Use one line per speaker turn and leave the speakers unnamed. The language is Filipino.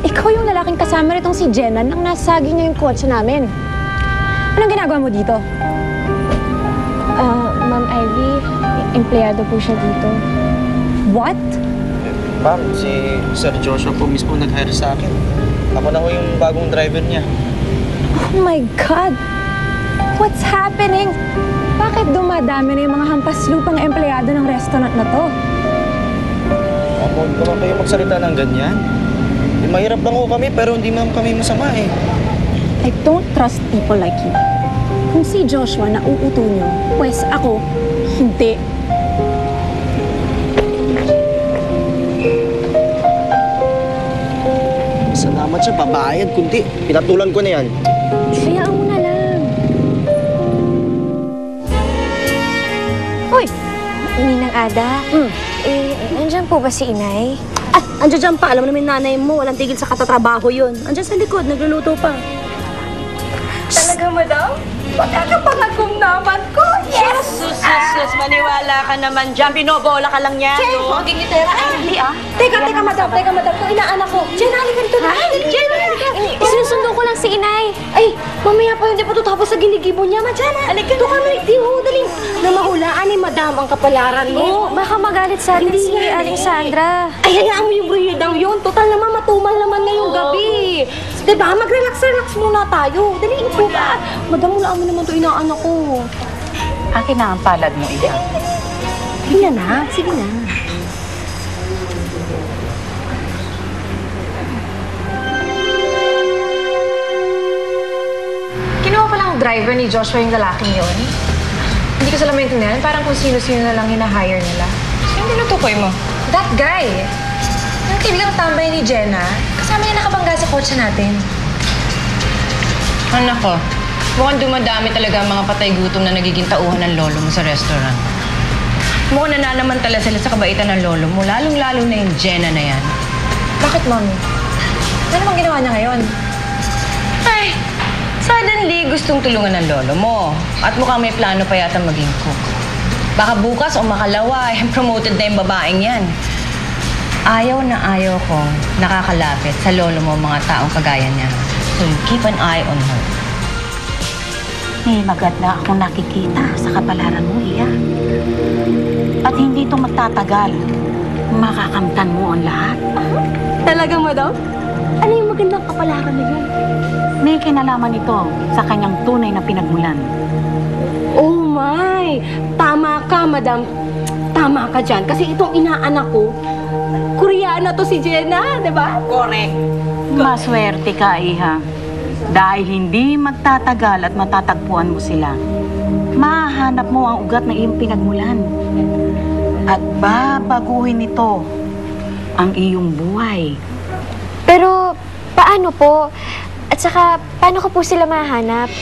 ikaw yung lalaking kasama nitong si Jenna nang nasagi niya yung kotse namin. Anong ginagawa mo dito?
Ma'am Ivy, empleyado po siya dito.
What?
Ma'am, si Sir Joshua po mismo nag-hire sa akin. Ako na ho yung bagong driver niya.
Oh my God! What's happening? Bakit dumadami na yung mga hampas lupang empleyado ng restaurant na to?
Ma'am, huwag naman kayo magsalita ng ganyan. Mahirap lang ho kami, pero hindi naman kami masama eh.
I don't trust people like you. Kung si Joshua na uuto nyo, pues ako, hindi.
Salamat siya, babayad kunti. Pinatulan ko na yan.
Hayaan mo na lang. Hoy!
Ninang Ada, nandyan po ba si Inay?
Andiyan dyan pa. Alam mo naman nanay mo, walang tigil sa katatrabaho yun. Andiyan sa likod, nagluluto pa.
Talaga, madam? Pagkakapangagong naman ko! Yes!
Sus, maniwala ka naman dyan. Binobola ka lang yan, no? Maging itera. Ay, hindi ah.
Teka, madam. Ito inaanak ko. Jen, halika dito na. Jen, sinusundo ko lang si Inay.
Ay, mamaya pa hindi pa ito tapos sa ginigibo niya. Madyan, halika na. Kami, di ho, dali. Na mahulaan ni madam ang kapalaran mo.
Baka magalit sa atin si Aling Sandra.
Ay, hayaan mo yung briyedang yun. Total naman, matumal naman ngayong gabi. Diba, mag-relax muna tayo. Dali, upo ka. Madam, wala mo naman ito inaanak ko.
Akin na ang palad mo, Iha.
Sige na, sige na.
Kinuha pa lang ang driver ni Joshua yung lalaking yun. Hindi ko sila maintindihan. Parang kung sino-sino na lang hina-hire nila. Sino tinutukoy mo? That guy! Yung kaibigang tambay ni Jenna, kasama niya nakabangga sa kotse natin.
Anak ko, mukhang dumadami talaga ang mga patay gutom na nagiging tauhan ng lolo mo sa restaurant. Mukhang nananamantala sila sa kabaitan ng lolo mo, lalong-lalo na yung Jenna na yan.
Bakit, Mommy? Ano namang ginawa niya ngayon?
Ay, suddenly gustong tulungan ng lolo mo. At mukhang may plano pa yata maging cook. Baka bukas o makalawa, promoted na yung babaeng yan. Ayaw na ayaw kong nakakalapit sa lolo mo mga taong kagaya niya. So you keep an eye on her.
May maganda akong nakikita sa kapalaran mo, Iha. At hindi ito magtatagal. Makakamtan mo ang lahat.
Talaga, madam? Ano yung magandang kapalaran na yun?
May kinalaman ito sa kanyang tunay na pinagmulan.
Oh my! Tama ka, madam. Tama ka dyan. Kasi itong inaanak ko, Koreana to si Jenna, di ba? Correct.
Maswerte ka, Iha. Dahil hindi magtatagal at matatagpuan mo sila. Mahanap mo ang ugat na iyong pinagmulan. At babaguhin nito ang iyong buhay.
Pero, paano po? At saka, paano ko po sila mahanap?